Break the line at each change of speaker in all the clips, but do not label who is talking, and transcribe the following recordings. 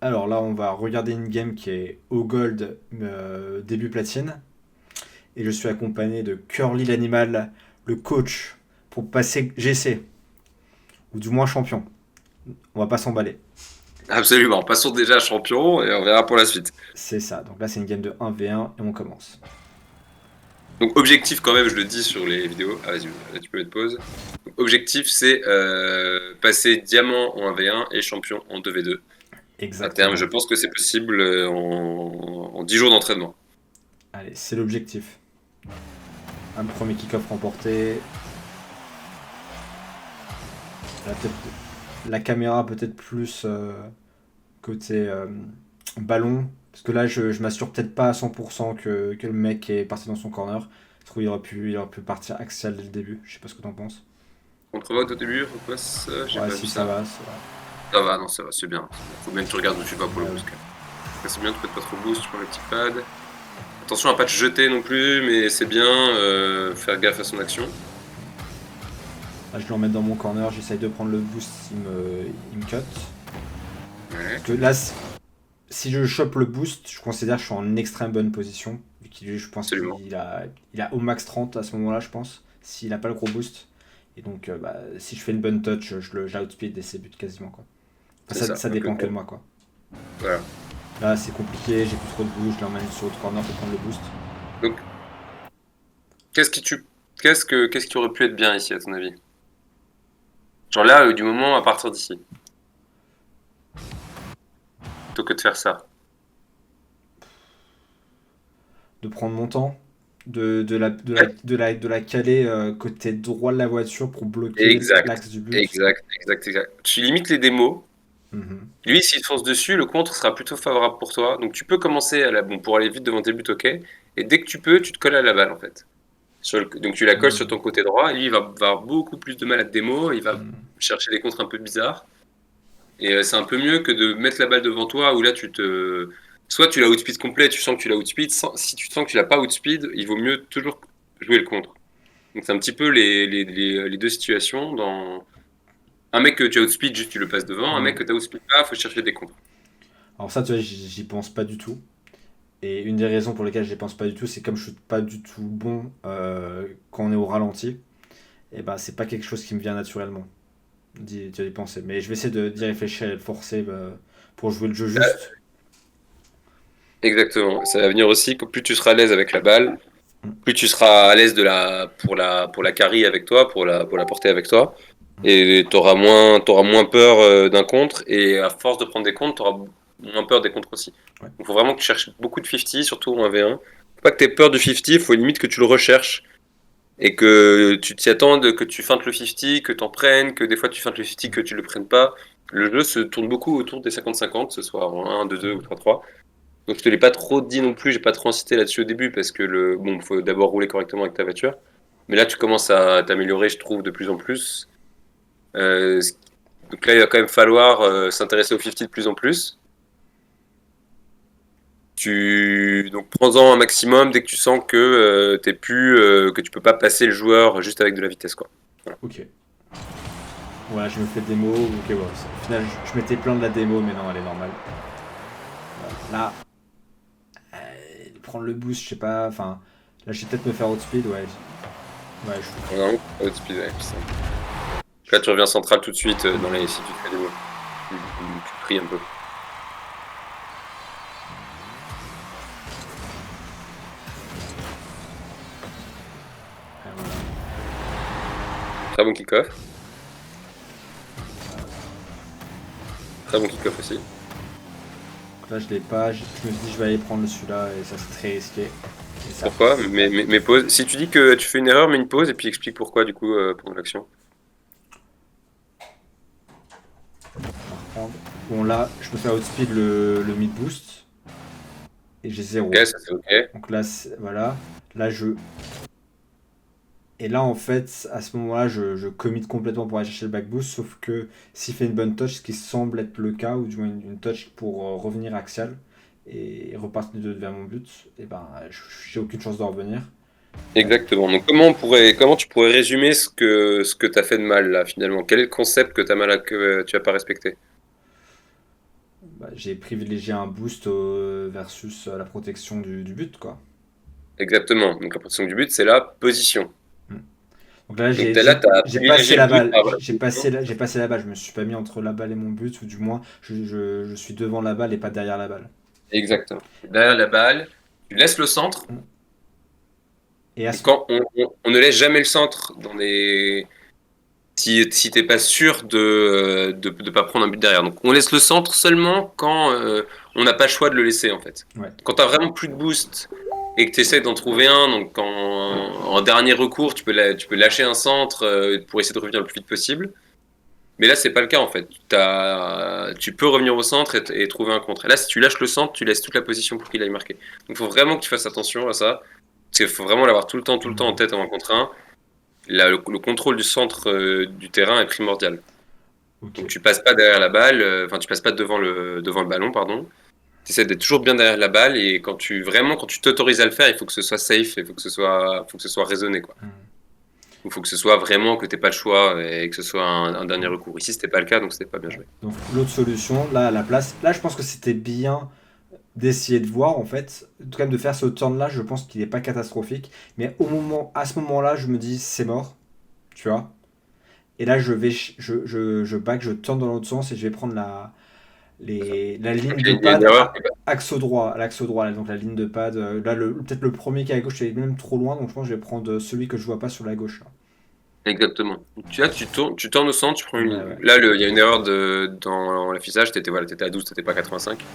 Alors là, on va regarder une game qui est au gold, début platine. Et je suis accompagné de Curly l'animal, le coach, pour passer GC, ou du moins champion. On va pas s'emballer.
Absolument. Passons déjà à champion et on verra pour la suite.
C'est ça. Donc là, c'est une game de 1v1 et on commence.
Donc, objectif, quand même, je le dis sur les vidéos. Ah, vas-y, là, tu peux mettre pause. Donc, objectif, c'est passer diamant en 1v1 et champion en 2v2. À terme, je
Exactement.
pense que c'est possible en 10 jours d'entraînement.
Allez, c'est l'objectif. Un premier kick-off remporté. Là, peut-être la caméra peut-être plus côté ballon. Parce que là, je m'assure peut-être pas à 100% que le mec est parti dans son corner. Je trouve qu'il aurait pu partir axial dès le début. Je sais pas ce que t'en penses.
Contre-vote au début, repasse, j'ai
Ouais,
pas
si
vu
ça
ça.
va, ça va.
Ça va, non, ça va, c'est bien. Faut bien que tu regardes où tu vas pour le
Bah
boost,
oui.
quand même. Après, c'est bien, tu peux pas trop boost, tu prends le petit pad. Attention à pas te jeter non plus, mais c'est bien, faire gaffe à son action.
Là, je le remets dans mon corner. J'essaye de prendre le boost il me cut.
Ouais,
Parce que là, si je chope le boost, je considère que je suis en extrêmement bonne position. Vu qu'il, je pense
absolument.
qu'il a au max 30 à ce moment-là, je pense. S'il a pas le gros boost. Et donc, bah, si je fais une bonne touch, je l'outspeed et c'est but quasiment, quoi.
C'est
Enfin, ça,
ça.
ça
Donc,
dépend que de moi, quoi.
voilà.
Là, c'est compliqué, j'ai plus trop de boost, je l'emmène sur l'autre corner pour prendre le boost.
Donc, qu'est-ce qui tu, qu'est-ce qui aurait pu être bien ici, à ton avis? Genre là, du moment à partir d'ici, plutôt que de faire ça.
De prendre mon temps,
Ouais.
de la caler côté droit de la voiture pour bloquer
Exact,
l'axe du but.
exact. Tu limites les démos.
Mhm.
Lui, s'il te fonce dessus, le contre sera plutôt favorable pour toi. Donc, tu peux commencer bon, pour aller vite devant tes buts, ok. Et dès que tu peux, tu te colles à la balle, en fait. Donc, tu la colles sur
Mhm.
ton côté droit. Et lui, il va avoir beaucoup plus de mal à te démo. Il va
Mhm.
chercher des contres un peu bizarres. Et c'est un peu mieux que de mettre la balle devant toi où là, soit tu la outspeed complet, tu sens que tu la outspeed. Si tu sens que tu l'as pas outspeed, il vaut mieux toujours jouer le contre. Donc, c'est un petit peu les deux situations. Un mec que tu as outspeed, juste tu le passes devant. Un mec
Mhm.
que tu as outspeed pas, faut chercher des contres.
Alors ça, tu vois, j'y pense pas du tout. Et une des raisons pour lesquelles je n'y pense pas du tout, c'est comme je suis pas du tout bon quand on est au ralenti, et ben c'est pas quelque chose qui me vient naturellement d'y penser. Mais je vais essayer d'y réfléchir et de le forcer pour jouer le jeu juste.
Exactement. Ça va venir aussi que plus tu seras à l'aise avec la balle,
Mm,
plus tu seras à l'aise pour la carry avec toi, pour la porter avec toi. Et t'auras moins peur d'un contre. Et à force de prendre des contres, t'auras moins peur des contres aussi.
ouais.
Il faut vraiment que tu cherches beaucoup de 50, surtout en 1v1. Faut pas que tu aies peur du 50, il faut limite que tu le recherches. Et que tu t'y attendes, que tu feintes le 50, que t'en prennes, que des fois tu feintes le 50, que tu le prennes pas. Le jeu se tourne beaucoup autour des 50-50, que ce soit en 1, 2-2 ou 3-3. Donc je te l'ai pas trop dit non plus, j'ai pas trop incité là-dessus au début parce que bon, faut d'abord rouler correctement avec ta voiture. Mais là, tu commences à t'améliorer, je trouve, de plus en plus. Euh, ce- donc là, il va quand même falloir s'intéresser au 50 de plus en plus. Donc prends-en un maximum dès que tu sens que que tu peux pas passer le joueur juste avec de la vitesse, quoi. Voilà.
Ok. Voilà, je me fais démo. Ok, ouais. Au final, je m'étais plaint de la démo, mais non, elle est normale. Là, prendre le boost, je sais pas. Enfin, là, je vais peut-être me faire outspeed, ouais. Ouais,
Non, outspeed, ouais, c'est ça. Là, tu reviens central tout de suite dans les si tu te fais des mots. Tu pries un peu.
voilà.
Très bon kick-off. Très bon kick-off aussi.
Donc là, je l'ai pas. Je me suis dit, je vais aller prendre celui-là, et ça, c'est très risqué. Et ça
Pourquoi?
passe.
Mais pause. Si tu dis que tu fais une erreur, mets une pause et puis explique pourquoi du coup pendant l'action.
On va reprendre. Bon, là, je peux faire outspeed le mid boost. Et j'ai
Ok,
zéro.
ça c'est ok.
Donc là, voilà. Là, je. Et là, en fait, à ce moment-là, je commit complètement pour aller chercher le back boost. Sauf que s'il fait une bonne touch, ce qui semble être le cas, ou du moins une touch pour revenir axial et repartir vers mon but, et ben, j'ai aucune chance de revenir. Euh,
Exactement. Donc comment tu pourrais résumer ce que t'as fait de mal là finalement? Quel est le concept que t'as mal à, que tu as pas respecté?
Bah, j'ai privilégié un boost versus la protection du but, quoi.
Exactement. Donc la protection du but, c'est la position.
Mm. Donc là,
Donc là, tu as
j'ai passé
privilégié le
la
but.
balle.
Ah, voilà.
J'ai passé la balle. Je me suis pas mis entre la balle et mon but, ou du moins, je suis devant la balle et pas derrière la balle.
Exactement. Derrière la balle, tu laisses le centre.
Mm. Et à
Et
ce...
quand on ne laisse jamais le centre dans les. Si t'es pas sûr de pas prendre un but derrière. Donc on laisse le centre seulement quand on n'a pas le choix de le laisser en fait.
Ouais.
Quand t'as vraiment plus de boost et que tu essaies d'en trouver un, donc en dernier recours, tu peux lâcher un centre pour essayer de revenir le plus vite possible. Mais là, c'est pas le cas en fait. Tu peux revenir au centre et trouver un contre. Et là, si tu lâches le centre, tu laisses toute la position pour qu'il aille marquer. Donc il faut vraiment que tu fasses attention à ça. Il faut vraiment l'avoir tout le temps en tête en un contre un. Le contrôle du centre du terrain est primordial.
Ok.
Donc tu passes pas derrière la balle, tu passes pas devant le ballon, pardon. Tu essaies d'être toujours bien derrière la balle et quand tu t'autorises à le faire, il faut que ce soit safe, il faut que ce soit raisonné quoi.
Mm.
Il faut que ce soit vraiment que t'aies pas le choix et que ce soit un dernier recours. Ici, c'était pas le cas, donc c'était pas bien joué.
Donc l'autre solution, là, à la place, là, je pense que c'était bien d'essayer de voir en fait, quand même de faire ce turn là, je pense qu'il n'est pas catastrophique, mais à ce moment-là, je me dis c'est mort, tu vois. Et là, je back, je tourne dans l'autre sens et je vais prendre la ligne de
Il y a une
pad
erreur.
l'axe au droit, là, donc la ligne de pad. Là, peut-être le premier qui est à gauche, est même trop loin, donc je pense que je vais prendre celui que je vois pas sur la gauche. Là.
Exactement. Tu tournes au centre, tu prends une
Ouais,
ligne.
ouais.
Là, il y a une erreur dans l'affichage. T'étais à 12, t'étais pas à 85.
Ouais.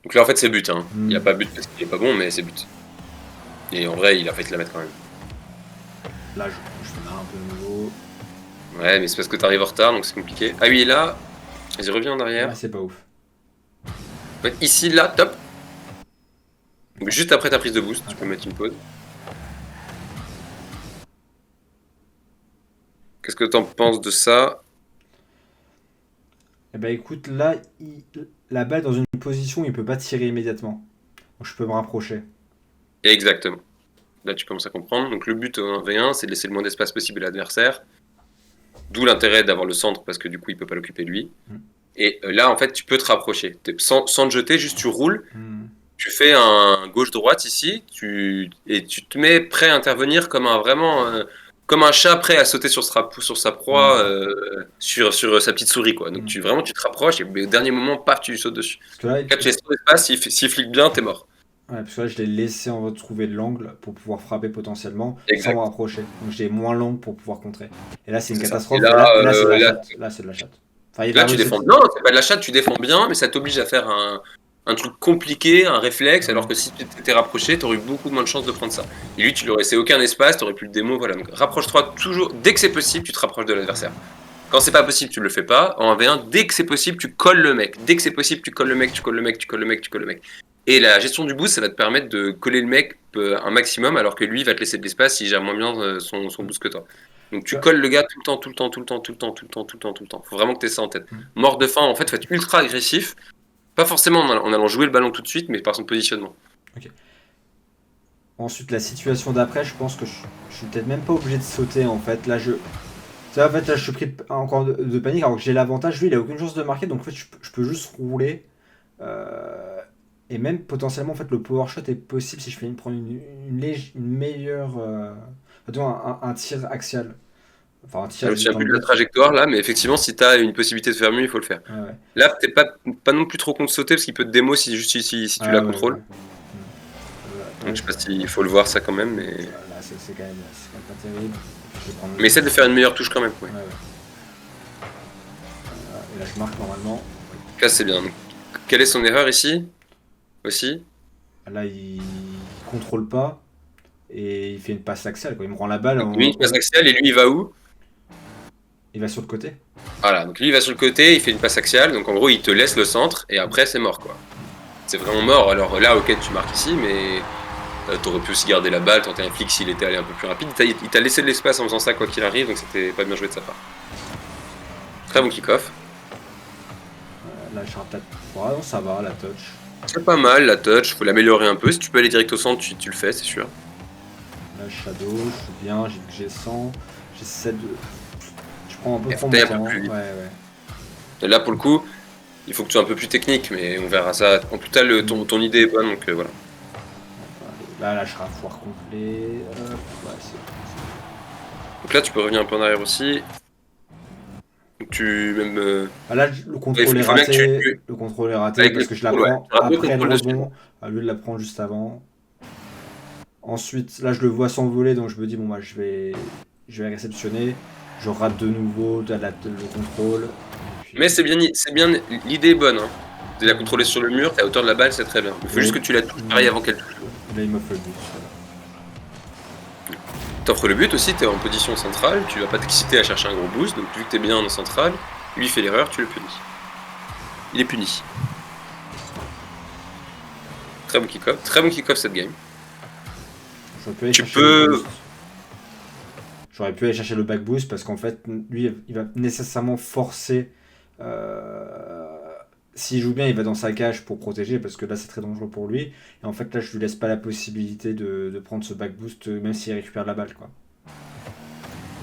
Donc là, en fait, c'est but. Hein. Il n'y a
Hmm.
pas but parce qu'il est pas bon, mais c'est but. Et en vrai, il a failli te la mettre quand même.
Là, je fais un peu de nouveau.
Ouais, mais c'est parce que t'arrives en retard, donc c'est compliqué. Ah oui, là, vas-y, reviens en
Là,
arrière.
c'est pas ouf.
Ouais, ici, là, top. Donc juste après ta prise de boost, tu peux mettre une pause. Qu'est-ce que t'en penses de ça?
Eh ben écoute, là, la balle est dans une position où il peut pas tirer immédiatement. Donc je peux me rapprocher.
Exactement. Là, tu commences à comprendre. Donc le but en 1v1, c'est de laisser le moins d'espace possible à l'adversaire. D'où l'intérêt d'avoir le centre, parce que du coup, il peut pas l'occuper lui.
Hmm.
Et là, en fait, tu peux te rapprocher. Sans te jeter, juste tu roules.
Hmm.
Tu fais un gauche-droite ici, et tu te mets prêt à intervenir comme un chat prêt à sauter sur sa proie,
Hmm.
sur sa petite souris, quoi. Donc
Hmm.
tu te rapproches et au dernier moment, paf, tu lui sautes dessus.
Parce que là,
Quand tu laisses trop d'espace, s'il flique bien, t'es mort.
ouais, parce que là, je l'ai laissé en retrouver l'angle pour pouvoir frapper potentiellement sans me
Exact,
rapprocher. Donc j'ai moins l'angle pour pouvoir contrer. Et là, c'est une
c'est ça. Et
catastrophe. Et là c'est de la
là,
chatte. Là, c'est de la chatte. Enfin, il a
là, tu
réussi.
défends. Non, c'est pas de la chatte, tu défends bien, mais ça t'oblige à faire un truc compliqué, un réflexe, alors que si tu t'étais rapproché, t'aurais eu beaucoup moins de chances de prendre ça. Et lui, tu lui aurais laissé aucun espace, t'aurais pu le démo, voilà. Donc rapproche-toi toujours, dès que c'est possible, tu te rapproches de l'adversaire. Quand c'est pas possible, tu le fais pas. En 1v1, dès que c'est possible, tu colles le mec. Dès que c'est possible, tu colles le mec, tu colles le mec, tu colles le mec, tu colles le mec. Et la gestion du boost, ça va te permettre de coller le mec un maximum, alors que lui va te laisser de l'espace s'il gère moins bien son boost que toi. Donc
Tu
tu
vois.
colles le gars tout le temps, tout le temps, tout le temps, tout le temps, tout le temps, tout le temps, tout le temps. Faut vraiment que tu aies ça en tête.
Hmm.
Mort de faim, en fait, faut être ultra agressif. Pas forcément en allant jouer le ballon tout de suite, mais par son positionnement.
Ok. Ensuite, la situation d'après, je pense que je suis peut-être même pas obligé de sauter en fait. Là, en fait, là, je suis pris encore de panique alors que j'ai l'avantage. Lui, il a aucune chance de marquer, donc en fait, je peux juste rouler. Euh, et même potentiellement, en fait, le power shot est possible si je fais prendre une meilleure. Disons, un tir axial. Enfin, un
Je
tir
me souviens
dans le
plus de la
but.
trajectoire là, mais effectivement, si tu as une possibilité de faire mieux, il faut le faire.
Ouais, ouais.
Là, t'es pas non plus trop contre sauter parce qu'il peut te démo si tu la
Ah, ouais, ouais.
contrôles. Donc je sais pas s'il faut le voir ça quand même, mais.
Là, c'est quand même pas terrible. Je vais prendre
Mais essaie de faire une meilleure touche quand même. Ouais.
Ouais, ouais. Et là, je marque normalement.
Là, c'est bien. Donc, quelle est son erreur ici aussi?
Là, il contrôle pas et il fait une passe axiale, quoi. Il me rend la balle.
Donc lui, il passe axiale et lui, il va où?
Il va sur le côté.
Voilà, donc lui, il va sur le côté, il fait une passe axiale. Donc en gros, il te laisse le centre et après, c'est mort quoi. C'est vraiment mort. Alors là, ok, tu marques ici, mais t'aurais pu aussi garder la balle, tenter un flic s'il était allé un peu plus rapide. Il t'a laissé de l'espace en faisant ça quoi qu'il arrive, donc c'était pas bien joué de sa part. Très bon kick-off.
Là, je peut-être. Ouais, non, ça va, la touch.
C'est pas mal la touch, faut l'améliorer un peu. Si tu peux aller direct au centre, tu le fais, c'est sûr.
Là, Shadow, je suis bien, j'ai 100. J'essaie de. Je prends un peu
Et
trop
faut aller
mon
un peu
temps.
plus vite.
Ouais, ouais.
Et là, pour le coup, Il faut que tu sois un peu plus technique, mais on verra ça. En plus tard, ton idée est bonne, donc voilà.
Là, lâchera foire complet. Ouais,
Donc là, tu peux revenir un peu en arrière aussi. Donc tu même.
Là, le contrôle est
Il faut bien que tu.
raté. Le contrôle est raté
Avec
parce
le
que je la
contrôle, ouais.
prends
Tu rates le
après le
contrôle dessus.
rebond, au lieu de la prendre juste avant. Ensuite, là, je le vois s'envoler, donc je me dis, bon, bah, je vais réceptionner. Je rate de nouveau le contrôle. Et puis,
Mais c'est bien. L'idée est bonne. Hein. De la contrôler sur le mur, t'es à hauteur de la balle, c'est très bien. Il
et
faut
là,
juste que tu la touches pareil avant qu'elle touche.
il m'offre le but.
T'offres le but aussi, t'es en position centrale, tu vas pas t'exciter à chercher un gros boost, donc vu que t'es bien en centrale, lui fait l'erreur, tu le punis. Il est puni. Très bon kick-off cette game.
J'aurais pu aller
Tu
chercher le
peux.
boost. J'aurais pu aller chercher le back boost parce qu'en fait, lui, il va nécessairement forcer. S'il joue bien, il va dans sa cage pour protéger parce que là, c'est très dangereux pour lui. Et en fait, là, je lui laisse pas la possibilité de prendre ce back boost, même s'il récupère la balle, quoi.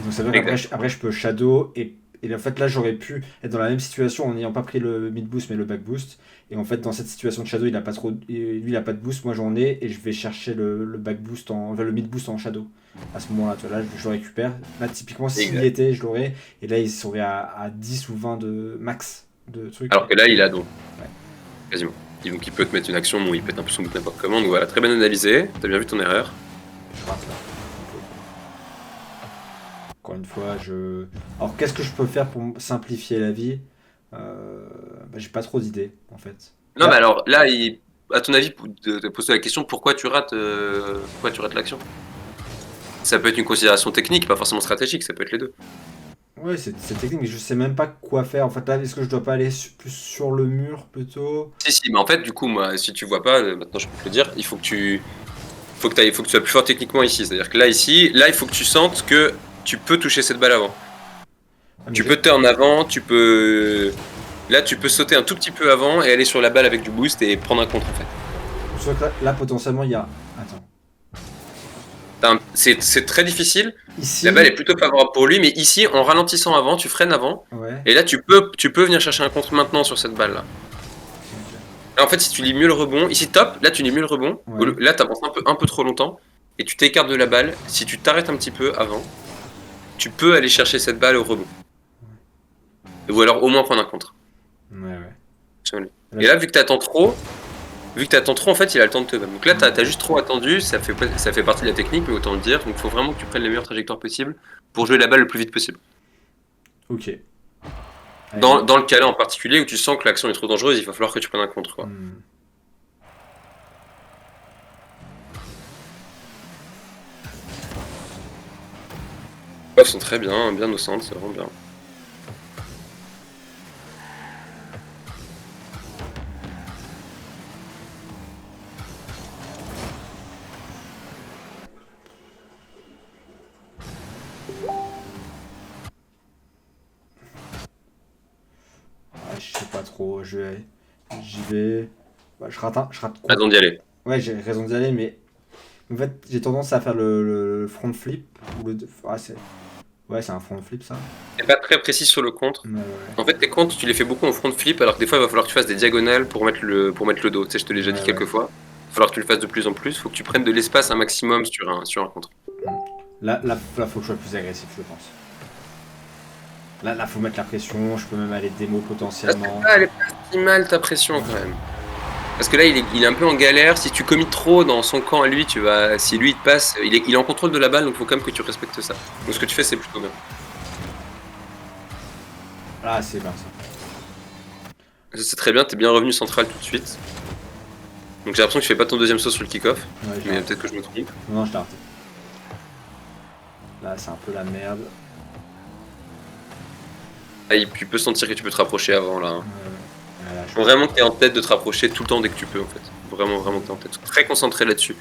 Et donc, ça veut dire qu'après, je peux shadow et en fait, là, j'aurais pu être dans la même situation en n'ayant pas pris le mid boost mais le back boost. Et en fait, dans cette situation de shadow, il a pas trop, lui, il a pas de boost, moi j'en ai et je vais chercher le back boost le mid boost en shadow. À ce moment-là, tu vois, là, je le récupère. Là, typiquement, s'il y était, je l'aurais. Et là, il serait à 10 ou 20 de max de trucs.
Alors que là, il a donc.
Ouais.
Quasiment. Donc il peut te mettre une action, bon, il peut être un peu son but n'importe comment. Donc voilà, très bien analysé. T'as bien vu ton erreur.
Je rate là. Encore une fois, Alors, qu'est-ce que je peux faire pour simplifier la vie j'ai pas trop d'idées, en fait.
Non, mais
Là,
alors là, à ton avis, de poser la question pourquoi tu rates l'action. Ça peut être une considération technique, pas forcément stratégique, ça peut être les deux.
ouais, c'est technique, mais je sais même pas quoi faire. En fait, là, est-ce que je dois pas aller plus sur le mur plutôt?
Si, mais en fait, du coup, moi, si tu vois pas, maintenant je peux te le dire, il faut que il faut que tu sois plus fort techniquement ici. C'est-à-dire que là, il faut que tu sentes que tu peux toucher cette balle avant. Tu peux te turn avant, là, tu peux sauter un tout petit peu avant et aller sur la balle avec du boost et prendre un contre en fait.
Soit que là, potentiellement, il y a. Attends.
C'est très difficile.
Ici.
La balle est plutôt favorable pour lui, mais ici, en ralentissant avant, tu freines avant.
Ouais.
Et là, tu peux venir chercher un contre maintenant sur cette balle là. Là, en fait, si tu lis mieux le rebond, ici top, là tu lis mieux le rebond.
Ouais.
Là, tu avances un peu trop longtemps et tu t'écartes de la balle. Si tu t'arrêtes un petit peu avant, tu peux aller chercher cette balle au rebond. Ou alors au moins prendre un contre.
Ouais.
Et là, vu que t'attends trop, en fait, il a le temps de te battre. Donc là, t'as juste trop attendu, ça fait partie de la technique, mais autant le dire. Donc il faut vraiment que tu prennes les meilleures trajectoires possibles pour jouer la balle le plus vite possible.
Ok.
Dans le cas là en particulier où tu sens que l'action est trop dangereuse, il va falloir que tu prennes un contre. Quoi. Ils sont très bien au centre, c'est vraiment bien.
Je sais pas trop, j'y vais. Je rate quoi.
Raison d'y aller.
Ouais, j'ai raison d'y aller, mais en fait, j'ai tendance à faire le front flip. Ouais, c'est un front flip ça.
T'es pas très précis sur le contre.
Ouais.
En fait, tes contres, tu les fais beaucoup en front flip, alors que des fois, il va falloir que tu fasses des diagonales pour mettre le dos. Tu sais, je te l'ai déjà dit quelques fois. Il va falloir que tu le fasses de plus en plus. Il faut que tu prennes de l'espace un maximum sur un contre.
Là, faut que je sois plus agressif, je pense. Là, faut mettre la pression. Je peux même aller démo potentiellement.
Elle est pas si mal ta pression quand même. Parce que là, il est un peu en galère. Si tu commis trop dans son camp à lui, si lui il te passe, il est en contrôle de la balle, donc il faut quand même que tu respectes ça. Donc ce que tu fais, c'est plutôt bien.
Ah, c'est bien ça.
C'est très bien, t'es bien revenu central tout de suite. Donc j'ai l'impression que tu fais pas ton deuxième saut sur le kick-off.
Ouais,
mais peut-être que je me trompe.
Non, je t'ai raté. Là, c'est un peu la merde.
Ah, tu peux sentir que tu peux te rapprocher avant là.
Faut
vraiment que tu es en tête de te rapprocher tout le temps dès que tu peux en fait. Vraiment que tu es en tête. Très concentré là-dessus.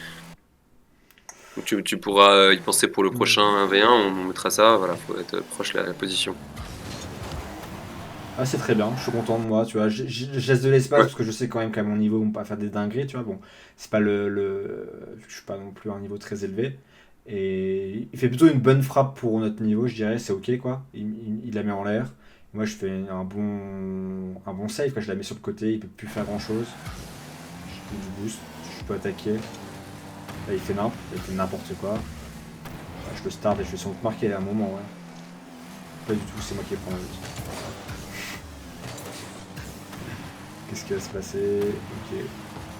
Donc tu pourras y penser pour le prochain 1v1, on mettra ça, voilà, faut être proche de la position.
Ah, c'est très bien, je suis content de moi, tu vois. Je laisse de l'espace parce que je sais quand même qu'à mon niveau, on peut pas faire des dingueries, tu vois. Bon, c'est pas je suis pas non plus à un niveau très élevé. Et il fait plutôt une bonne frappe pour notre niveau, je dirais, c'est ok quoi. Il la met en l'air. Moi, je fais un bon save. Quand je la mets sur le côté, il peut plus faire grand chose. Je fais du boost, je peux attaquer. Là, il fait n'importe quoi. Ouais, je le start et je vais sans doute marquer à un moment, ouais. Pas du tout, c'est moi qui prends la lutte. Qu'est-ce qui va se passer? Ok. Ouais,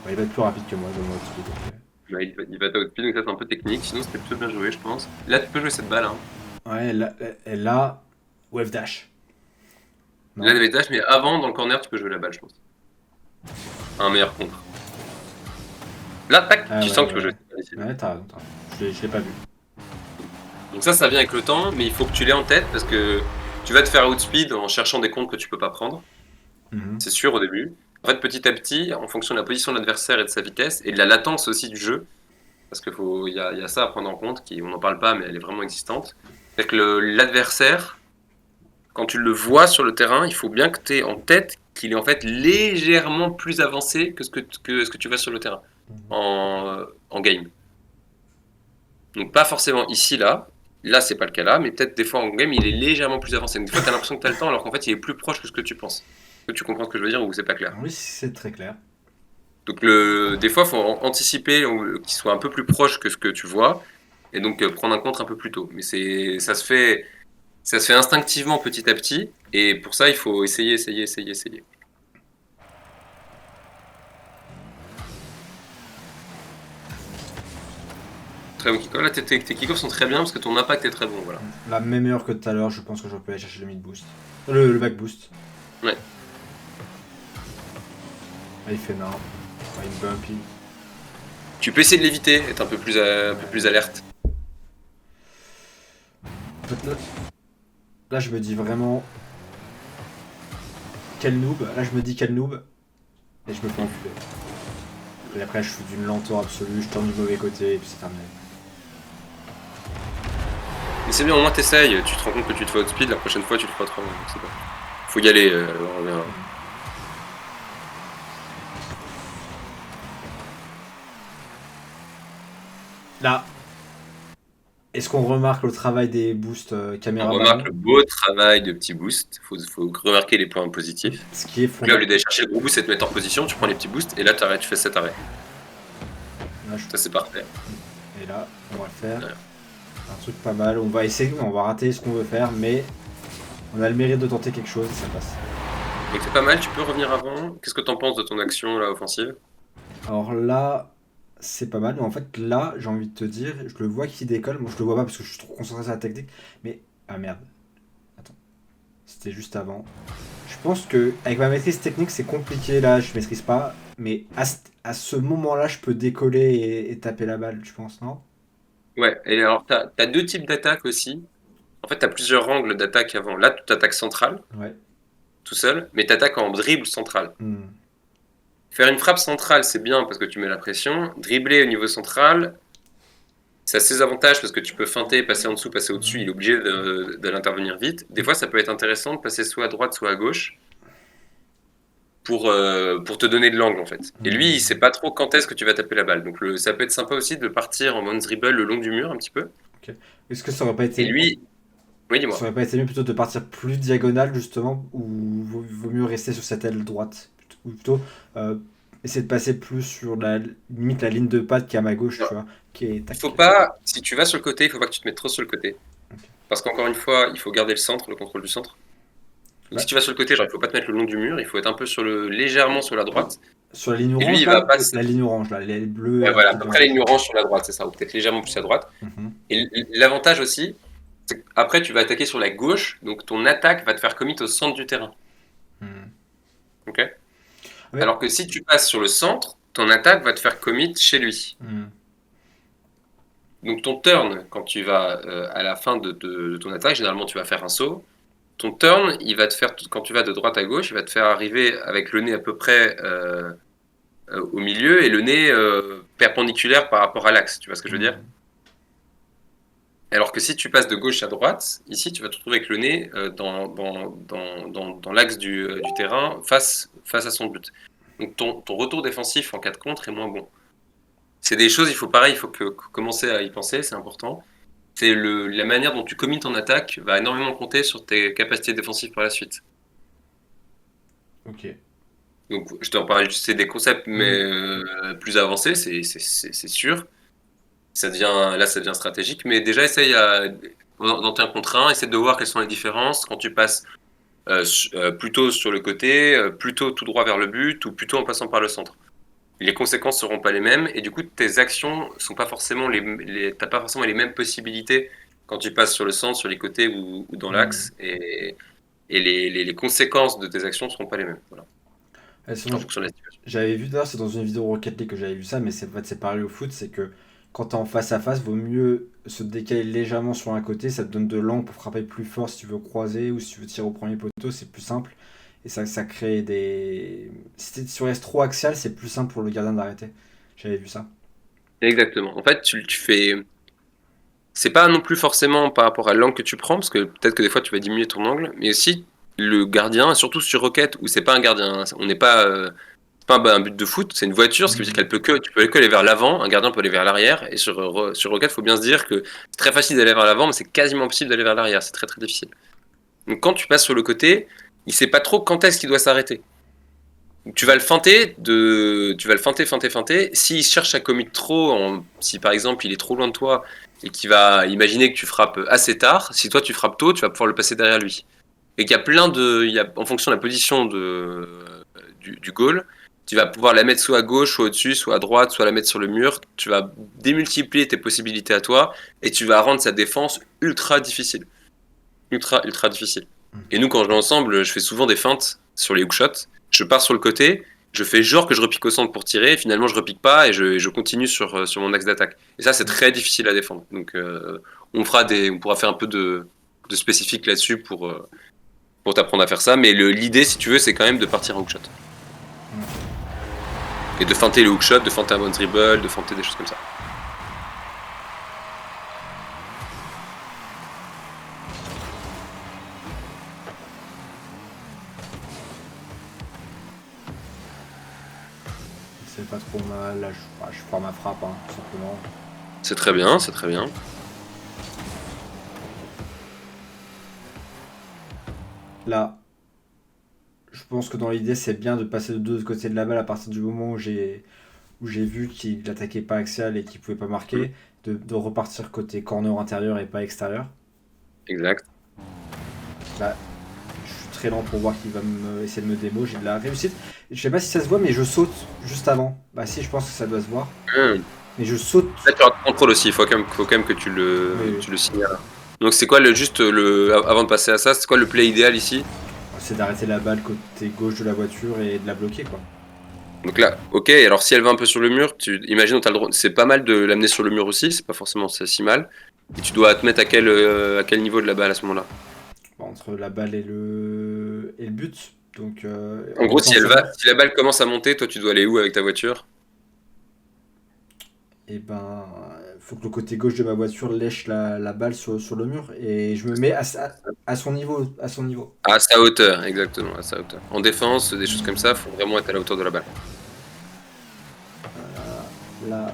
il va être plus rapide que moi, je vois speed. Ok.
Bah, il va t'outpil, donc ça c'est un peu technique. Sinon, c'était plutôt bien joué, je pense. Là, tu peux jouer cette balle. Hein.
Ouais, là, wave dash.
Là,
Non?
il dash, mais avant, dans le corner, tu peux jouer la balle, je pense. Un meilleur contre. Là, tac,
Ah
tu
ouais,
sens que tu
ouais,
peux jouer
ouais.
cette balle ici.
Ouais, t'as raison, t'as raison. Je l'ai pas vu.
Donc ça vient avec le temps, mais il faut que tu l'aies en tête parce que tu vas te faire outspeed en cherchant des comptes que tu peux pas prendre.
Mhm.
C'est sûr au début. En fait, petit à petit, en fonction de la position de l'adversaire et de sa vitesse, et de la latence aussi du jeu, parce qu'il y a ça à prendre en compte, on n'en parle pas, mais elle est vraiment existante. C'est que l'adversaire, quand tu le vois sur le terrain, il faut bien que tu aies en tête qu'il est en fait légèrement plus avancé que ce que tu vois sur le terrain en game. Donc pas forcément ici, là. Là, c'est pas le cas là, mais peut-être des fois en game, il est légèrement plus avancé. Donc, des fois, tu as l'impression que tu as le temps, alors qu'en fait, il est plus proche que ce que tu penses. Est-ce que tu comprends ce que je veux dire ou c'est pas clair?
Oui, c'est très clair.
Donc des fois, il faut anticiper qu'il soit un peu plus proche que ce que tu vois, et donc prendre un contre un peu plus tôt. Mais ça se fait instinctivement petit à petit, et pour ça, il faut essayer, essayer, essayer, essayer. Très bon kick-off. Là, tes kick-offs sont très bien parce que ton impact est très bon. Voilà.
La même meilleure que tout à l'heure, je pense que je peux aller chercher le mid boost. Le back boost.
Ouais.
Ah, il fait non. Ouais, il me bumpy.
Tu peux essayer de l'éviter, être un peu plus alerte.
En fait, là, je me dis vraiment. Quel noob. Là, je me dis quel noob. Et je me fais enculer. Et après, je suis d'une lenteur absolue, je tourne du mauvais côté et puis c'est terminé.
Mais c'est bien, au moins t'essayes, tu te rends compte que tu te fais outspeed, la prochaine fois tu le feras autrement. C'est pas. Faut y aller, on revient.
Là, est-ce qu'on remarque le travail des boosts
On
caméra
remarque
ballon?
le beau travail de petit boost, faut remarquer les points positifs.
Ce qui est
Donc là, au lieu
fondamental.
d'aller chercher le gros boost et te mettre en position, tu prends les petits boosts et là tu fais cet arrêt. Ça c'est parfait.
Et là, on va faire
Ouais.
un truc pas mal. On va essayer, on va rater ce qu'on veut faire, mais on a le mérite de tenter quelque chose et ça passe.
Donc c'est pas mal, tu peux revenir avant. Qu'est-ce que t'en penses de ton action là offensive?
Alors là, c'est pas mal, mais en fait là, j'ai envie de te dire, je le vois qui décolle. Moi, je le vois pas parce que je suis trop concentré sur la technique. Mais ah merde, attends, c'était juste avant. Je pense que avec ma maîtrise technique, c'est compliqué là, je maîtrise pas. Mais à ce moment-là, je peux décoller et taper la balle, je pense, non?
Ouais, et alors t'as deux types d'attaques aussi. En fait, t'as plusieurs angles d'attaque avant. Là, tu attaques central,
Ouais.
tout seul, mais t'attaques en dribble central.
Hmm.
Faire une frappe centrale, c'est bien parce que tu mets la pression. Dribbler au niveau central, ça a ses avantages parce que tu peux feinter, passer en dessous, passer au-dessus. Il est obligé de l'intervenir vite. Des fois, ça peut être intéressant de passer soit à droite, soit à gauche pour te donner de l'angle en fait. Et lui, il
Hmm.
sait pas trop quand est-ce que tu vas taper la balle. Donc ça peut être sympa aussi de partir en mode dribble le long du mur un petit peu.
Ok. Est-ce que ça aurait pas
Et
été,
lui, oui,
ça
dis-moi.
aurait pas été mieux plutôt de partir plus diagonal justement, ou vaut mieux rester sur cette aile droite, ou plutôt essayer de passer plus sur la limite la ligne de patte qui est à ma gauche,
Non,
tu vois, qui est
il faut
tac.
pas, si tu vas sur le côté, il faut pas que tu te mettes trop sur le côté.
Ok.
Parce qu'encore une fois, il faut garder le centre, le contrôle du centre. Donc si
Bah,
tu vas sur le côté, genre, il faut pas te mettre le long du mur, il faut être un peu légèrement sur la droite.
sur la ligne
Et lui,
orange
il va
là,
passer.
la ligne orange là, les bleus
Ouais, voilà, à
qui
peu
vont à
près la
gauche.
ligne orange sur la droite, c'est ça, ou peut-être légèrement plus à droite.
Mhm.
Et l'avantage aussi, c'est qu'après, tu vas attaquer sur la gauche, donc ton attaque va te faire commit au centre du terrain.
Mhm.
Ok.
Ouais.
Alors que si tu passes sur le centre, ton attaque va te faire commit chez lui.
Mhm.
Donc ton turn, quand tu vas à la fin de ton attaque, généralement tu vas faire un saut. Ton turn, il va te faire, quand tu vas de droite à gauche, il va te faire arriver avec le nez à peu près au milieu et le nez perpendiculaire par rapport à l'axe. Tu vois ce que je veux dire?
Mhm.
Alors que si tu passes de gauche à droite, ici tu vas te retrouver avec le nez dans l'axe du terrain face à son but. Donc ton retour défensif en cas de contre est moins bon. C'est des choses, il faut commencer à y penser, c'est important. c'est la manière dont tu commis ton attaque va énormément compter sur tes capacités défensives par la suite.
Ok.
Donc, je t'en parle, c'est des concepts, mais plus avancés, c'est sûr. Ça devient stratégique, mais déjà, essaye dans un contre un, essaie de voir quelles sont les différences quand tu passes plutôt sur le côté, plutôt tout droit vers le but, ou plutôt en passant par le centre. Les conséquences seront pas les mêmes, et du coup, tes actions sont pas forcément t'as pas forcément les mêmes possibilités quand tu passes sur le centre, sur les côtés ou dans l'axe, et les conséquences de tes actions seront pas les mêmes. Voilà. En fonction de la situation.
J'avais vu d'ailleurs, c'est dans une vidéo Rocket League que j'avais vu ça, mais en fait, c'est pareil au foot, c'est que quand t'es en face à face, vaut mieux se décaler légèrement sur un côté, ça te donne de l'angle pour frapper plus fort si tu veux croiser ou si tu veux tirer au premier poteau, c'est plus simple. Et ça crée des. Si tu restes trop axial, c'est plus simple pour le gardien d'arrêter. J'avais vu ça.
Exactement. En fait, tu fais. C'est pas non plus forcément par rapport à l'angle que tu prends, parce que peut-être que des fois tu vas diminuer ton angle, mais aussi le gardien, surtout sur Rocket, où c'est pas un gardien, on n'est pas. C'est pas un but de foot, c'est une voiture, ce qui veut dire tu peux que aller vers l'avant, un gardien peut aller vers l'arrière, et sur Rocket, il faut bien se dire que c'est très facile d'aller vers l'avant, mais c'est quasiment impossible d'aller vers l'arrière, c'est très très difficile. Donc quand tu passes sur le côté, il sait pas trop quand est-ce qu'il doit s'arrêter. Tu vas le feinter. S'il cherche à commit trop, si par exemple il est trop loin de toi et qu'il va imaginer que tu frappes assez tard, si toi tu frappes tôt, tu vas pouvoir le passer derrière lui. Et qu'il y a en fonction de la position du goal, tu vas pouvoir la mettre soit à gauche, soit au-dessus, soit à droite, soit la mettre sur le mur. Tu vas démultiplier tes possibilités à toi et tu vas rendre sa défense ultra difficile. Ultra difficile. Et nous, quand je joue ensemble, je fais souvent des feintes sur les hookshots. Je pars sur le côté, je fais genre que je repique au centre pour tirer, et finalement je repique pas et je continue sur mon axe d'attaque. Et ça, c'est très difficile à défendre. Donc, on pourra faire un peu de spécifique là-dessus pour t'apprendre à faire ça. Mais l'idée, si tu veux, c'est quand même de partir en hookshot. Et de feinter le hookshot, de feinter un bon dribble, de feinter des choses comme ça.
C'est pas trop mal, là je prends ma frappe, hein, tout simplement.
C'est très bien, c'est très bien.
Là, je pense que dans l'idée, c'est bien de passer de deux côtés de la balle à partir du moment où j'ai vu qu'il n'attaquait pas axial et qu'il pouvait pas marquer, de repartir côté corner intérieur et pas extérieur.
Exact.
Là, je suis très lent pour voir qu'il va essayer de me démo. J'ai de la réussite. Je sais pas si ça se voit, mais je saute juste avant. Bah si, je pense que ça doit se voir. Mais je saute.
Là, tu as le contrôle aussi. Il faut quand même que tu le signales. Donc, c'est quoi avant de passer à ça, c'est quoi le play idéal ici?
C'est d'arrêter la balle côté gauche de la voiture et de la bloquer, quoi.
Donc là, ok, alors si elle va un peu sur le mur, imagine, t'as le droit, c'est pas mal de l'amener sur le mur aussi, c'est pas forcément si mal. Et tu dois te mettre à quel niveau de la balle à ce moment-là?
Entre la balle et le but. Donc,
En gros, si la balle commence à monter, toi tu dois aller où avec ta voiture?
et ben, faut que le côté gauche de ma voiture lèche la balle sur le mur et je me mets à son niveau, à son niveau.
À sa hauteur, exactement, à sa hauteur. En défense, des choses comme ça, faut vraiment être à la hauteur de la balle.
Là,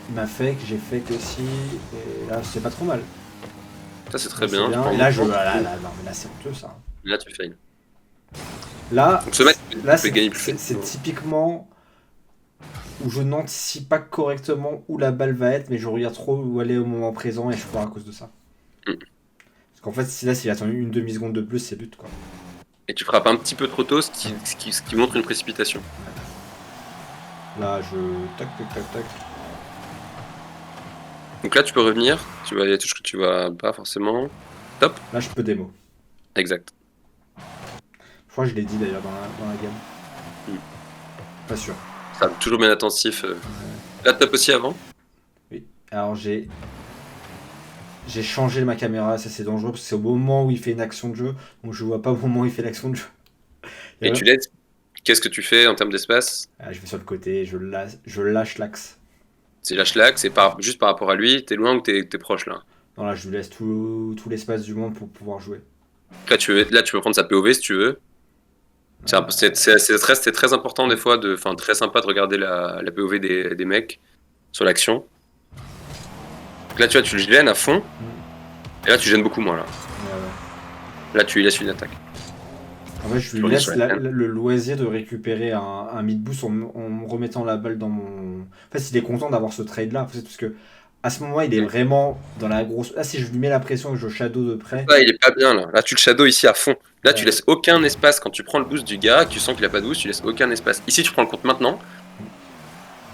il m'a fait que j'ai fait que aussi, et là c'est pas trop mal.
Ça, c'est très
Là,
bien.
Et là, non, mais là c'est honteux ça.
Là, tu failles.
Là,
Donc, ce match,
c'est typiquement où je n'anticipe pas correctement où la balle va être, mais je regarde trop où elle est au moment présent et je cours à cause de ça. Parce qu'en fait, s'il attend une demi-seconde de plus, c'est but, quoi.
Et tu frappes un petit peu trop tôt, ce qui montre une précipitation.
Là, tac, tac, tac, tac.
Donc là, tu peux revenir. Tu vas les touches que tu vas pas forcément. Top.
Là, je peux démo.
Exact.
Je crois que je l'ai dit d'ailleurs dans la gamme. Pas sûr.
Ça, toujours bien attentif. Là, top aussi avant.
Oui. Alors, j'ai changé ma caméra, ça c'est dangereux parce que c'est au moment où il fait une action de jeu, donc je vois pas au moment où il fait l'action de jeu.
Et tu laisses. Qu'est-ce que tu fais en termes d'espace?
Je vais sur le côté, je lâche l'axe.
C'est lâche l'axe, c'est juste par rapport à lui. T'es loin ou t'es proche là?
Non, là, je lui laisse tout l'espace du monde pour pouvoir jouer.
Là, tu peux prendre sa POV si tu veux. C'est très important des fois, très sympa de regarder la POV des mecs sur l'action. Donc là, tu vois, tu le gênes à fond,
Mm.
et là, tu gênes beaucoup moins. Là,
Ouais, ouais.
là tu lui laisses une attaque.
En fait, je
Tu
lui
reviens sur
laisse
la scène.
le loisir de récupérer un mid-boost en me remettant la balle dans mon. En fait, il est content d'avoir ce trade-là, en fait, parce que à ce moment, il est vraiment dans la grosse. Là, si je lui mets la pression et que je shadow de près.
Ça, il est pas bien là. Là, tu le shadow ici à fond. Là, tu
Ouais.
laisses aucun espace quand tu prends le boost du gars, que tu sens qu'il a pas de boost, tu laisses aucun espace. Ici, tu prends le compte maintenant.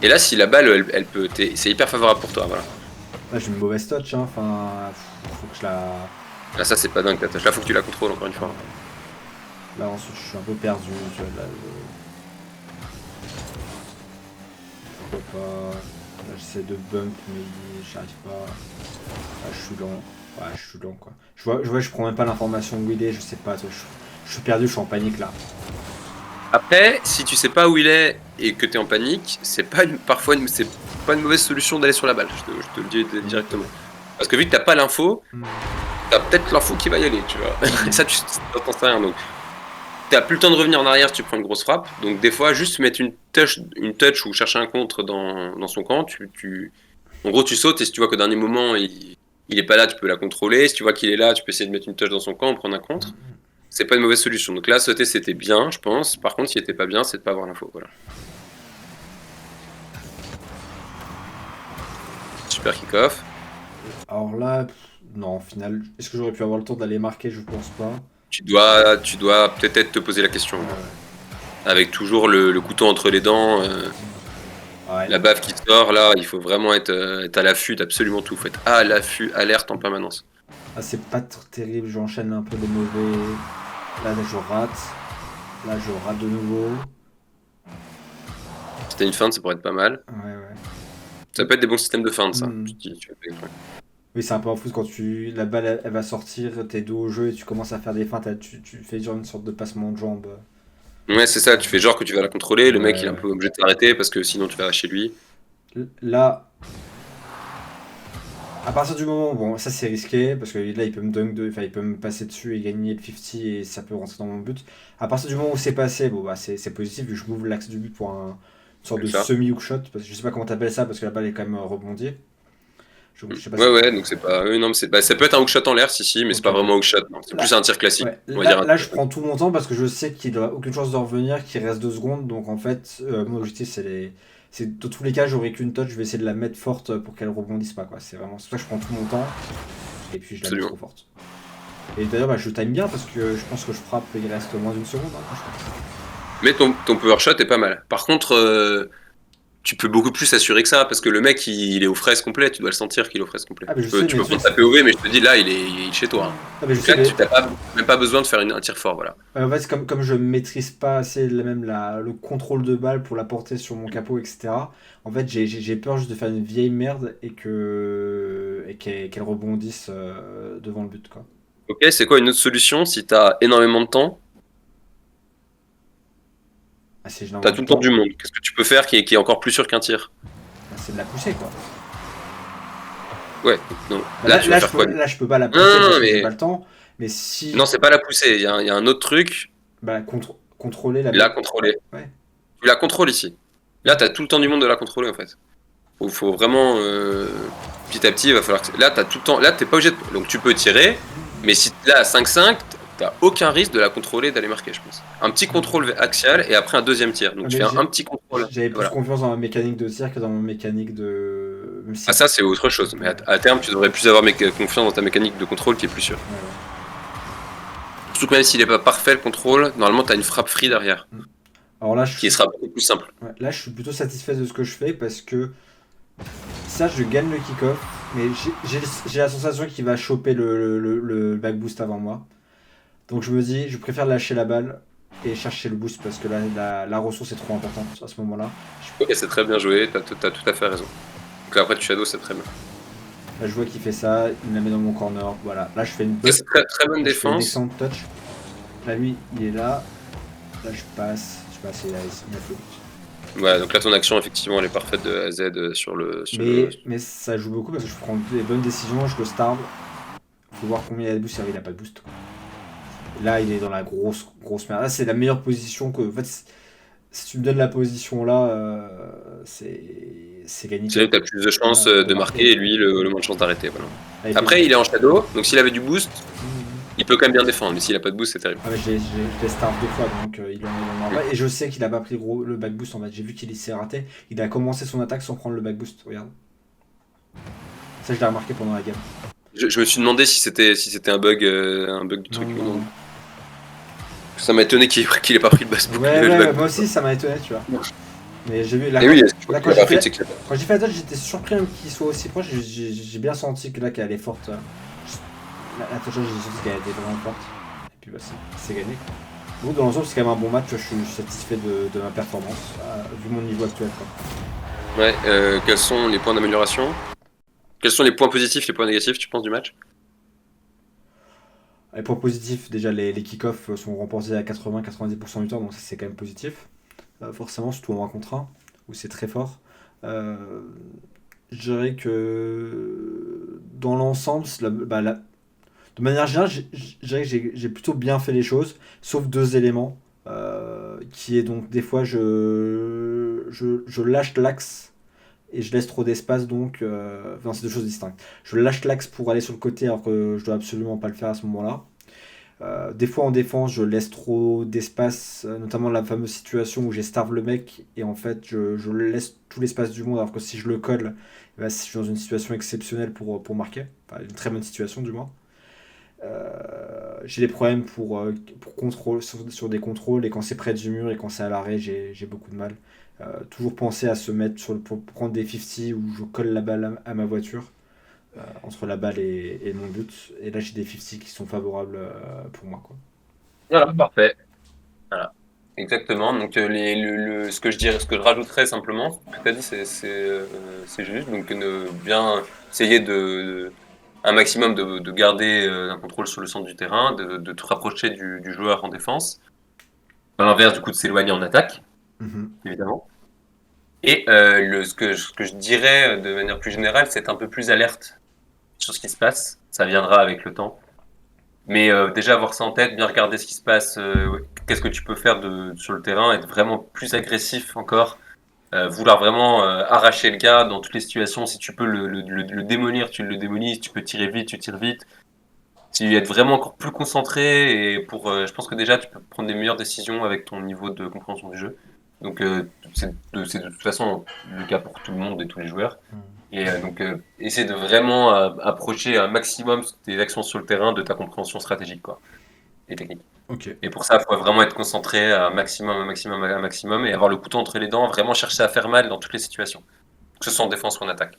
Et là, si la balle, elle peut. C'est hyper favorable pour toi. Voilà.
Là, j'ai une mauvaise touch, hein. Enfin, faut que je la.
Là, ça, c'est pas dingue ta touche. Là, faut que tu la contrôles encore une fois.
Là, ensuite, je suis un peu perdu. Tu vois, là, pourquoi pas. Là, j'essaie de bump, mais j'arrive pas. Là, je suis lent. Ouais, je suis lent, quoi. Je prends même pas l'information où il est, je sais pas. Je suis perdu, je suis en panique là.
Après, si tu sais pas où il est et que tu es en panique, c'est pas c'est pas une mauvaise solution d'aller sur la balle. Je te le dis directement. Parce que vu que t'as pas l'info, t'as peut-être l'info qui va y aller, tu vois. Et ça, tu t'en sais rien. Donc, t'as plus le temps de revenir en arrière si tu prends une grosse frappe. Donc, des fois, juste mettre une touch ou chercher un contre dans son camp, en gros, tu sautes et si tu vois qu'au dernier moment, il est pas là, tu peux la contrôler. Si tu vois qu'il est là, tu peux essayer de mettre une touch dans son camp ou prendre un contre. C'est pas une mauvaise solution. Donc là, sauter, c'était bien, je pense. Par contre, s'il était pas bien, c'est de pas avoir l'info. Voilà. Super kick-off.
Alors là, non, au final, est-ce que j'aurais pu avoir le temps d'aller marquer? Je pense pas.
Tu dois peut-être te poser la question. Avec toujours le couteau entre les dents,
Ouais.
la baffe qui sort, là, il faut vraiment être à l'affût d'absolument tout. Faut être à l'affût, alerte en permanence.
Ah, c'est pas terrible, j'enchaîne un peu les mauvais. Là, je rate. Là, je rate de nouveau.
Si t'as une feinte, ça pourrait être pas mal.
Ouais, ouais.
Ça peut être des bons systèmes de feinte, ça.
Mm.
Tu fais exprès.
Oui, c'est un peu en fou quand la balle elle va sortir, t'es dos au jeu et tu commences à faire des feintes, tu fais genre une sorte de passement de jambe.
Ouais, c'est ça, tu fais genre que tu vas la contrôler, le mec il est un
Ouais.
peu obligé de t'arrêter parce que sinon tu vas chez lui.
Là, à partir du moment, bon, ça c'est risqué parce que là il peut me enfin il peut me passer dessus et gagner le 50 et ça peut rentrer dans mon but. À partir du moment où c'est passé, bon bah c'est positif vu que je m'ouvre l'axe du but pour une sorte de
C'est ça.
semi-hook shot, parce que je sais pas comment t'appelles ça parce que la balle est quand même rebondie. Je sais pas
Ouais,
si.
ouais, donc c'est pas. Oui, non, mais ça peut être un hookshot en l'air, si, mais c'est
Ok,
pas
ok.
vraiment un hookshot. Non. C'est plus
Là,
un tir classique.
ouais.
On va dire
Là, je prends tout mon temps parce que je sais qu'il n'a aucune chance de revenir, qu'il reste 2 secondes. Donc en fait, mon objectif, c'est dans tous les cas, j'aurai qu'une touch. Je vais essayer de la mettre forte pour qu'elle rebondisse pas, quoi. C'est vraiment. C'est pour ça que je prends tout mon temps et puis je la mets
Absolument.
trop forte. Et d'ailleurs, bah, je time bien parce que je pense que je frappe, il reste moins d'une seconde, hein, franchement.
Mais ton power shot est pas mal. Par contre, tu peux beaucoup plus assurer que ça parce que le mec il est aux fraises complet, tu dois le sentir qu'il est aux fraises complet.
Ah, mais je sais,
Tu
mais le
peux
truc,
prendre ta POV, mais je te dis là, il est chez toi. Hein.
ah, mais je
Donc
sais,
là,
mais
tu n'as même pas besoin de faire un tir fort, voilà.
en fait, comme je maîtrise pas assez le contrôle de balle pour la porter sur mon capot, etc. En fait, j'ai peur juste de faire une vieille merde et qu'elle rebondisse devant le but, quoi.
Ok, c'est quoi une autre solution si t'as énormément de temps?
Ah, si je n'en
T'as
vois
tout
du
le temps du
temps,
monde. Qu'est-ce que tu peux faire qui est encore plus sûr qu'un tir?
bah, c'est de la pousser, quoi.
Ouais, non.
Bah,
Là, tu vas faire quoi?
là, je peux pas la
Non,
pousser
non,
parce
non,
que j'ai
mais
pas le temps. Mais si,
non, c'est pas la pousser. Il y a un autre truc.
bah, contrôler la
La
balle.
contrôler.
Ouais.
Tu la contrôles ici. Là, t'as tout le temps du monde de la contrôler en fait. Faut vraiment petit à petit, il va falloir que... Là, t'as tout le temps. Là, t'es pas obligé de... Donc tu peux tirer, mais si là à 5-5, t'as aucun risque de la contrôler, d'aller marquer, je pense. Un petit contrôle axial et après un deuxième tir. Donc
Ah,
tu
mais
fais un petit contrôle.
j'avais plus
Voilà.
confiance dans ma mécanique de tir que dans ma mécanique de. Même si.
Ah ça c'est autre chose. Mais
Ouais.
à terme, tu devrais plus avoir confiance dans ta mécanique de contrôle qui est plus sûre.
Ouais.
Surtout que même s'il est pas parfait le contrôle, normalement t'as une frappe free derrière,
Alors là,
qui sera beaucoup plus simple.
ouais, là, je suis plutôt satisfait de ce que je fais parce que ça, je gagne le kick-off, mais j'ai la sensation qu'il va choper le back boost avant moi. Donc je me dis, je préfère lâcher la balle et chercher le boost parce que là, la ressource est trop importante à ce moment-là.
Ok, c'est très bien joué, t'as tout à fait raison. Donc là, après tu shadow, c'est très bien.
Là, je vois qu'il fait ça, il me la met dans mon corner. Voilà. Là, je fais une
Ça, c'est très, très bonne
là, je fais une
défense.
excellente touch. Là, lui, il est là. Là, je passe, et là, il a fait le but.
Ouais, donc là ton action effectivement elle est parfaite de A à Z sur le...
Mais ça joue beaucoup parce que je prends des bonnes décisions, je le starve. Faut voir combien il a de boost, il a pas de boost. Là, il est dans la grosse merde. Là, c'est la meilleure position que. En fait, si tu me donnes la position là, c'est gagné.
C'est là que tu as plus de chances
De
de
marquer.
marquer et lui le moins de chances d'arrêter. Voilà.
Ah, il fait
Après,
du-
il est en shadow, donc s'il avait du boost,
Mhm.
il peut quand même bien défendre. Mais s'il a pas de boost, c'est terrible.
Ah, mais je l'ai start 2 fois, donc il en a pas. Et je sais qu'il a pas pris le back boost en fait. J'ai vu qu'il s'est raté. Il a commencé son attaque sans prendre le back boost. Regarde. Ça, je l'ai remarqué pendant la game.
Je me suis demandé si c'était un bug du
Non,
truc.
non, non.
Ça m'a étonné qu'il ait pas pris le back
Ouais,
le
ouais,
back
moi
boost.
aussi, ça m'a étonné, tu vois. Mais j'ai vu, là,
Et oui, je crois
là,
qu'il a pas pris, c'est qu'il a pas.
quand j'ai fait la touch, j'étais surpris même qu'il soit aussi proche. J'ai bien senti que là, qu'elle est forte. La touch, j'ai senti qu'elle était vraiment forte. Et puis, bah, c'est gagné. Donc, dans l'ensemble, c'est quand même un bon match. Je suis satisfait de ma performance, vu mon niveau actuel, quoi.
Ouais, quels sont les points d'amélioration? Quels sont les points positifs, les points négatifs, tu penses, du match?
Les points positifs, déjà, les kick-offs sont remportés à 80-90% du temps, donc ça, c'est quand même positif. Forcément, surtout en 1 contre 1, où c'est très fort. Euh, je dirais que dans l'ensemble, de manière générale, je dirais que j'ai plutôt bien fait les choses, sauf 2 éléments, qui est donc des fois je lâche l'axe et je laisse trop d'espace, donc non, c'est 2 choses distinctes. Je lâche l'axe pour aller sur le côté alors que je dois absolument pas le faire à ce moment-là. Des fois en défense, je laisse trop d'espace, notamment la fameuse situation où j'ai starve le mec et en fait je laisse tout l'espace du monde alors que si je le colle, eh ben, je suis dans une situation exceptionnelle pour marquer, enfin, une très bonne situation du moins. J'ai des problèmes pour contrôle, sur des contrôles et quand c'est près du mur et quand c'est à l'arrêt, j'ai beaucoup de mal. Toujours penser à se mettre pour prendre des 50 où je colle la balle à ma voiture, entre la balle et mon but. Et là, j'ai des 50 qui sont favorables pour moi, quoi.
Voilà, parfait. Voilà. Exactement. Donc ce que je rajouterais simplement, ce que tu as dit, c'est juste. Donc bien essayer un maximum de garder un contrôle sur le centre du terrain, de te rapprocher du joueur en défense. À l'inverse, du coup, de s'éloigner en attaque,
Mhm.
évidemment. Et ce que je dirais de manière plus générale, c'est être un peu plus alerte sur ce qui se passe. Ça viendra avec le temps. Mais déjà avoir ça en tête, bien regarder ce qui se passe, qu'est-ce que tu peux faire sur le terrain, être vraiment plus agressif encore, vouloir vraiment arracher le gars dans toutes les situations. Si tu peux le démolir, tu le démolis. Si tu peux tirer vite, tu tires vite. Si être vraiment encore plus concentré et je pense que déjà tu peux prendre des meilleures décisions avec ton niveau de compréhension du jeu. Donc c'est de toute façon le cas pour tout le monde et tous les joueurs. Et donc, essayer de vraiment approcher un maximum tes actions sur le terrain de ta compréhension stratégique, quoi, et technique.
Ok,
Et pour ça, il faut vraiment être concentré à un maximum, un maximum, un maximum, et avoir le couteau entre les dents, vraiment chercher à faire mal dans toutes les situations, que ce soit en défense ou en attaque.